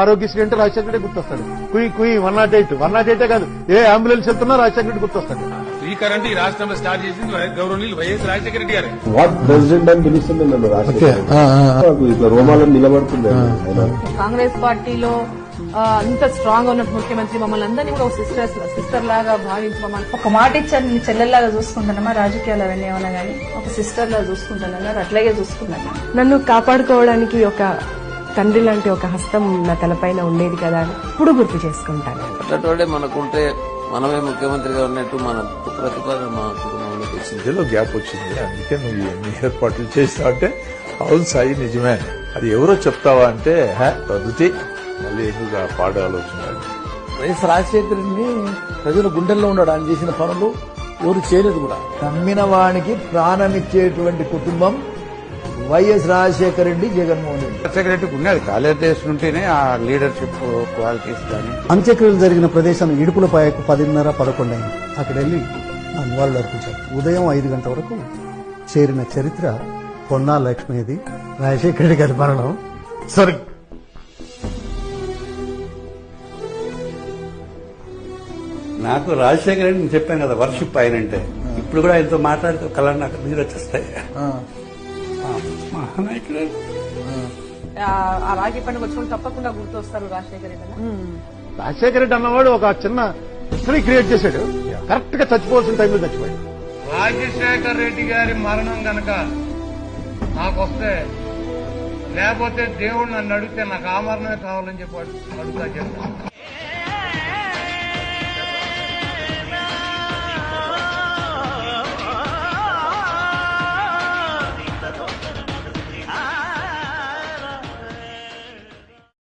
ఆరోగ్యశ్రీ అంటే రాజశేఖర రెడ్డి గుర్తొస్తాడు. కుయి కుయి 108 కాదు, ఏ అంబులెన్స్ వెళ్తున్నా రాజశేఖర రెడ్డి గుర్తొస్తాడు. ఈ కరెంట్ ఈ రాష్ట్రంలో స్టార్ట్ చేసింది గౌరవనీయులు వైఎస్ రాజశేఖర రెడ్డి గారు. వాట్ ప్రెసిడెంట్ అని పిలుస్తుంది నన్ను రాజశేఖర ఇట్లా రోమాలను నిలబడుతుంది. కాంగ్రెస్ పార్టీలో అంత స్ట్రాంగ్ ఉన్న ముఖ్యమంత్రి మమ్మల్ని అందరినీ కూడా సిస్టర్ లాగా భావించి మమ్మల్ని ఒక మాట ఇచ్చారు, నీ చెల్లెల్లాగా చూసుకుంటానమ్మా, రాజకీయాలు అవన్నీ ఏమన్నా కానీ ఒక సిస్టర్ లాగా చూసుకుంటానన్నారు, అట్లాగే చూసుకున్నాను. నన్ను కాపాడుకోవడానికి ఒక తండ్రి లాంటి ఒక హస్తం నా తలపైన ఉండేది కదా అని ఇప్పుడు గుర్తు చేసుకుంటాను. అట్లటోడే మనకుంటే మనమే ముఖ్యమంత్రిగా ఉన్నట్టు మన ప్రతిపాదన మా కుటుంబంలోకి వచ్చింది. గ్యాప్ వచ్చింది, అందుకే నువ్వు ఎన్ని ఏర్పాట్లు చేస్తావు అంటే అవును సాయి నిజమే, అది ఎవరో చెప్తావా అంటే పద్ధతి మళ్ళీ ఎందుకు పాడ ఆలోచన. వైఎస్ రాజశేఖరుని ప్రజల గుండెల్లో ఉన్నాడు. ఆయన చేసిన పనులు ఎవరు చేయలేదు కూడా. నమ్మిన వానికి ప్రాణమిచ్చేటువంటి కుటుంబం వైఎస్ రాజశేఖర రెడ్డి, జగన్మోహన్ రెడ్డి. రాజశేఖర రెడ్డికి ఉన్నది కాలేజ్ ఉంటేనే ఆ లీడర్షిప్ క్వాలిటీస్ కానీ. అంత్యక్రియలు జరిగిన ప్రదేశం ఇడుపులపాయకు 10:30-11 అయింది. అక్కడ వెళ్లి నివాళులు అర్పించారు. ఉదయం 5 గంటల వరకు చేరిన చరిత్ర పొన్నా లక్ష్మిది. రాజశేఖర రెడ్డి గారి మరణం స్వర్గం. నాకు రాజశేఖర రెడ్డి నేను చెప్పాను కదా వర్షిప్ ఆయనంటే. ఇప్పుడు కూడా ఆయనతో మాట్లాడితే కళ నాకు నీరు వచ్చేస్తాయి. మహానాయకుడు ఆ రాఖీ పండుగ వచ్చిన తప్పకుండా గుర్తొస్తారు రాజశేఖర రెడ్డి. రాజశేఖర రెడ్డి అన్నవాడు ఒక చిన్న హిస్టరీ క్రియేట్ చేశాడు. కరెక్ట్ గా చచ్చిపోవాల్సిన టైంలో చచ్చిపోయాడు. రాజశేఖర రెడ్డి గారి మరణం గనక నాకు వస్తే, లేకపోతే దేవుడు నన్ను అడిగితే నాకు ఆ మరణమే కావాలని చెప్పి అడుగుతా చెప్తాను.